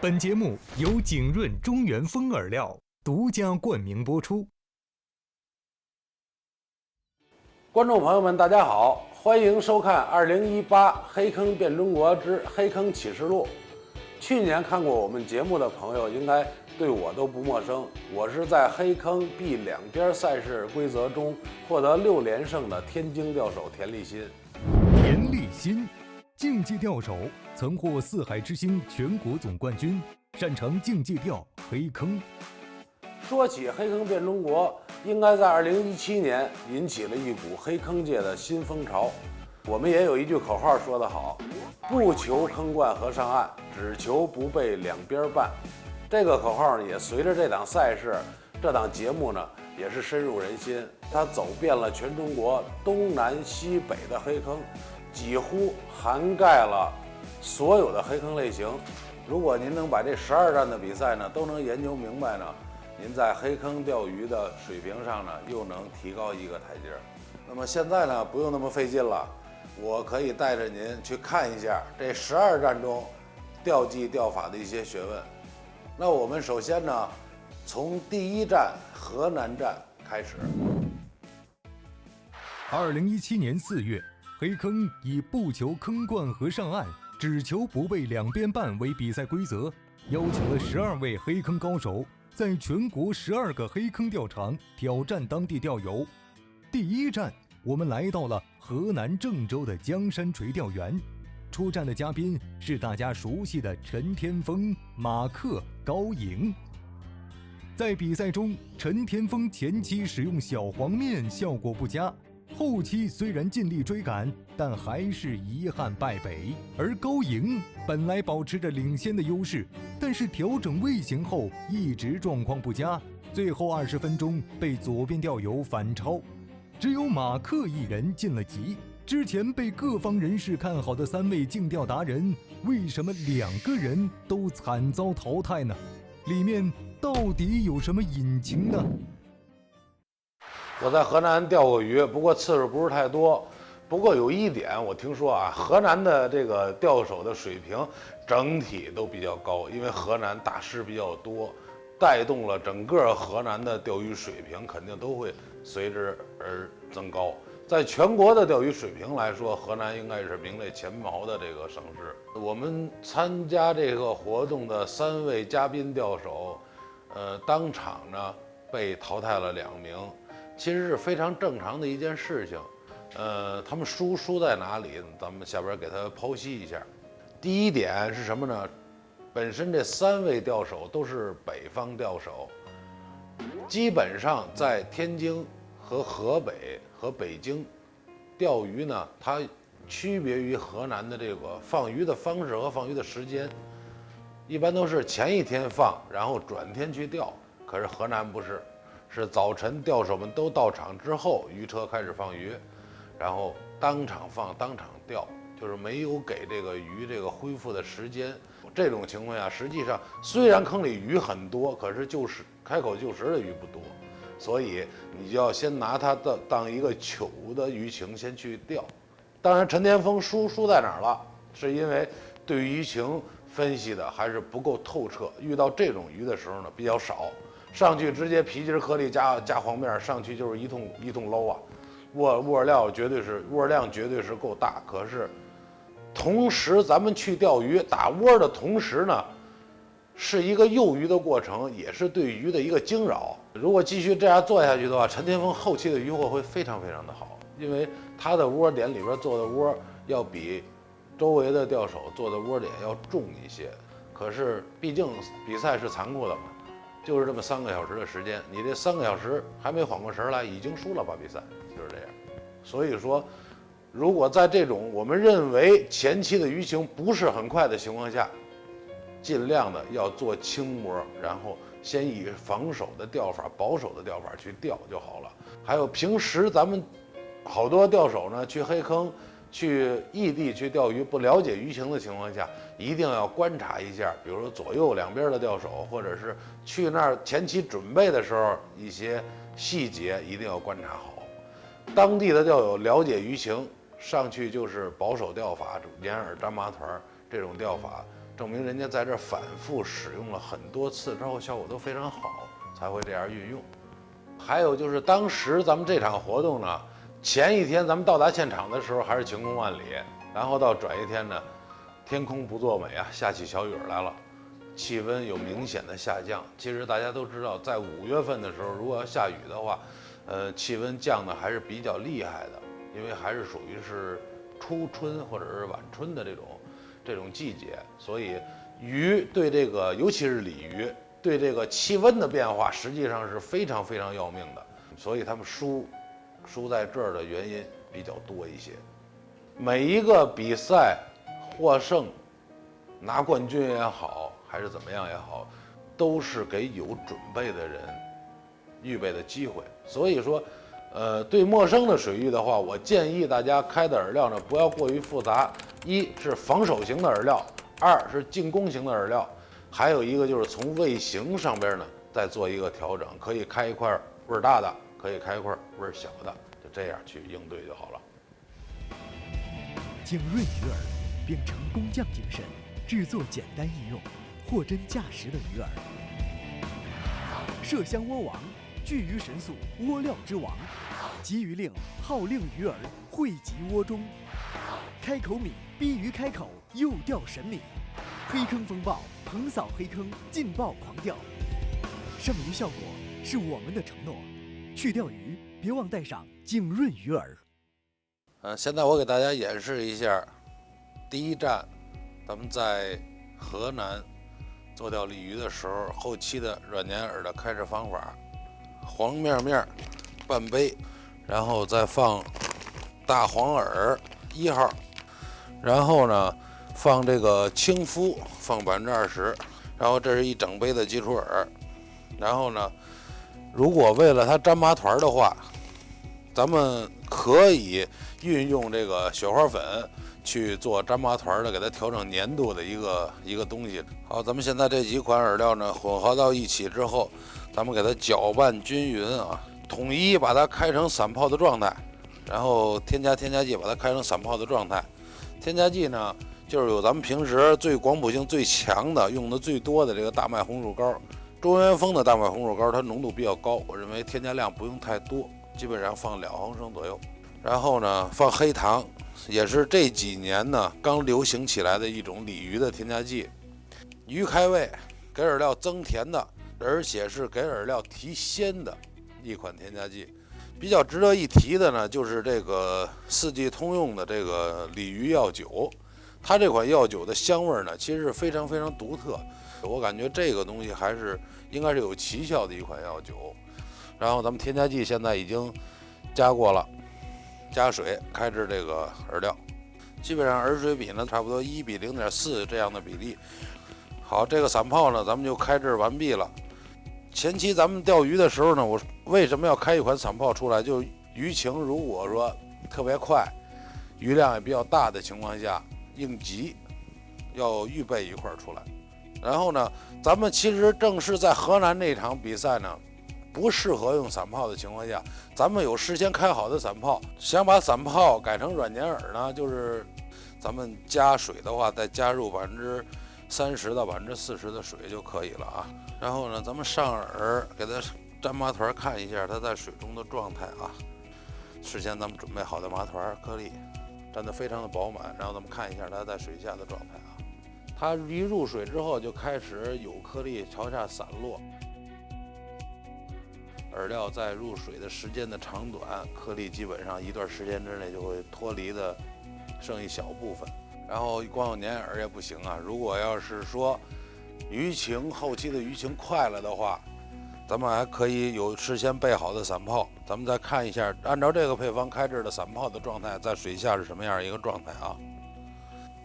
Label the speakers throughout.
Speaker 1: 本节目由景润中原风饵料独家冠名播出。
Speaker 2: 观众朋友们，大家好，欢迎收看2018黑坑变中国之黑坑启示录。去年看过我们节目的朋友应该对我都不陌生，我是在黑坑 B 两边赛事规则中获得6连胜的天津钓手田立新。
Speaker 1: 田立新，竞技钓手，曾获四海之星全国总冠军，擅长竞技钓黑坑。
Speaker 2: 说起黑坑变中国，应该在2017年引起了一股黑坑界的新风潮。我们也有一句口号说得好，不求坑冠和上岸，只求不被两边绊。这个口号呢，也随着这档赛事、这档节目呢，也是深入人心。它走遍了全中国东南西北的黑坑，几乎涵盖了所有的黑坑类型。如果您能把这12站的比赛呢都能研究明白呢，您在黑坑钓鱼的水平上呢又能提高一个台阶。那么现在呢不用那么费劲了，我可以带着您去看一下这12站中钓技钓法的一些学问。那我们首先呢从第一站河南站开始。
Speaker 1: 2017年4月，黑坑以不求坑冠和上岸，只求不被两边绊为比赛规则，邀请了12位黑坑高手，在全国12个黑坑钓场挑战当地钓友。第一站，我们来到了河南郑州的江山垂钓园。出战的嘉宾是大家熟悉的陈天峰、马克、高颖。在比赛中，陈天峰前期使用小黄面效果不佳，后期虽然尽力追赶，但还是遗憾败北。而高颖本来保持着领先的优势，但是调整位型后一直状况不佳，最后20分钟被左边钓友反超。只有马克一人晋了级。之前被各方人士看好的3位竞钓达人，为什么2个人都惨遭淘汰呢？里面到底有什么隐情呢？
Speaker 2: 我在河南钓过鱼，不过次数不是太多。不过有一点我听说啊，河南的这个钓手的水平整体都比较高，因为河南大师比较多，带动了整个河南的钓鱼水平肯定都会随之而增高。在全国的钓鱼水平来说，河南应该是名列前茅的这个省市。我们参加这个活动的3位嘉宾钓手，当场呢被淘汰了2名，其实是非常正常的一件事情。他们输在哪里？咱们下边给他剖析一下。第一点是什么呢？本身这3位钓手都是北方钓手，基本上在天津和河北和北京钓鱼呢，它区别于河南的这个放鱼的方式和放鱼的时间，一般都是前一天放，然后转天去钓。可是河南不是，是早晨钓手们都到场之后，鱼车开始放鱼，然后当场放当场钓，就是没有给这个鱼这个恢复的时间。这种情况下，实际上虽然坑里鱼很多，可是就是开口就食的鱼不多，所以你就要先拿它当一个糗的鱼情先去钓。当然陈天峰输在哪儿了，是因为对鱼情分析的还是不够透彻，遇到这种鱼的时候呢比较少，上去直接皮筋颗粒加黄面，上去就是一通捞啊，握量绝对是够大。可是同时咱们去钓鱼打窝的同时呢，是一个诱鱼的过程，也是对鱼的一个惊扰。如果继续这样做下去的话，陈天峰后期的渔获会非常非常的好，因为他的窝点里边做的窝要比周围的钓手做的窝点要重一些。可是毕竟比赛是残酷的嘛，就是这么3个小时的时间，你这3个小时还没缓过神来，已经输了把比赛，就是这样。所以说如果在这种我们认为前期的鱼情不是很快的情况下，尽量的要做轻窝，然后先以防守的钓法、保守的钓法去钓就好了。还有平时咱们好多钓手呢，去黑坑、去异地去钓鱼，不了解鱼情的情况下，一定要观察一下，比如说左右两边的钓手，或者是去那儿前期准备的时候一些细节一定要观察好。当地的钓友了解鱼情，上去就是保守钓法，掩饵粘麻团这种钓法，证明人家在这反复使用了很多次之后，效果都非常好，才会这样运用。还有就是当时咱们这场活动呢，前一天咱们到达现场的时候还是晴空万里，然后到转一天呢，天空不作美啊，下起小雨来了，气温有明显的下降。其实大家都知道，在5月份的时候，如果要下雨的话，气温降的还是比较厉害的，因为还是属于是初春或者是晚春的这种季节，所以鱼对这个，尤其是鲤鱼，对这个气温的变化实际上是非常非常要命的，所以他们输在这儿的原因比较多一些。每一个比赛获胜、拿冠军也好，还是怎么样也好，都是给有准备的人预备的机会。所以说，对陌生的水域的话，我建议大家开的饵料呢不要过于复杂，一是防守型的饵料，二是进攻型的饵料，还有一个就是从味型上边呢再做一个调整，可以开一块味儿大的，可以开一块味儿小的，就这样去应对就好了。
Speaker 3: 景润鱼饵秉承工匠精神，制作简单易用、货真价实的鱼饵。麝香窝王，聚鱼神速，窝料之王。急鱼令，号令鱼饵汇集窝中。开口米，逼鱼开口，诱钓神米。黑坑风暴，横扫黑坑，劲爆狂钓。剩余效果是我们的承诺。去钓鱼，别忘带上景润鱼饵。
Speaker 2: 现在我给大家演示一下，第一站，咱们在河南做钓鲤鱼的时候，后期的软粘饵的开制方法：黄面半杯，然后再放大黄饵1号，然后呢放这个青麸放20%，然后这是一整杯的基础饵，然后呢，如果为了它粘麻团的话，咱们可以运用这个雪花粉去做粘麻团的，给它调整粘度的一个东西。好，咱们现在这几款饵料呢混合到一起之后，咱们给它搅拌均匀啊，统一把它开成散泡的状态，然后添加剂，把它开成散泡的状态。添加剂呢，就是有咱们平时最广谱性最强的、用的最多的这个大麦红薯膏。中原风的大麦红薯膏它浓度比较高，我认为添加量不用太多，基本上放2毫升左右。然后呢，放黑糖，也是这几年呢刚流行起来的一种鲤鱼的添加剂。鱼开胃，给饵料增甜的，而且是给饵料提鲜的一款添加剂。比较值得一提的呢，就是这个四季通用的这个鲤鱼药酒，它这款药酒的香味呢，其实是非常非常独特。我感觉这个东西还是应该是有奇效的一款药酒。然后咱们添加剂现在已经加过了，加水开制这个饵料，基本上饵水比呢差不多1比0.4这样的比例。好，这个散泡呢咱们就开制完毕了。前期咱们钓鱼的时候呢，我为什么要开一款散泡出来？就鱼情如果说特别快，鱼量也比较大的情况下，应急要预备一块出来。然后呢，咱们其实正是在河南那场比赛呢，不适合用散泡的情况下，咱们有事先开好的散泡，想把散泡改成软粘饵呢，就是咱们加水的话，再加入30%到40%的水就可以了啊。然后呢，咱们上饵给它粘麻团，看一下它在水中的状态啊。事先咱们准备好的麻团颗粒粘得非常的饱满，然后咱们看一下它在水下的状态啊。它一入水之后就开始有颗粒朝下散落。饵料在入水的时间的长短，颗粒基本上一段时间之内就会脱离的剩一小部分。然后光有粘饵也不行啊，如果要是说鱼情后期的鱼情快了的话，咱们还可以有事先备好的散泡，咱们再看一下，按照这个配方开制的散泡的状态，在水下是什么样一个状态啊？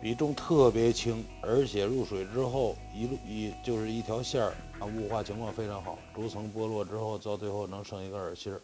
Speaker 2: 比重特别轻，而且入水之后就是一条线儿啊，雾化情况非常好，逐层剥落之后，到最后能剩一个饵芯儿。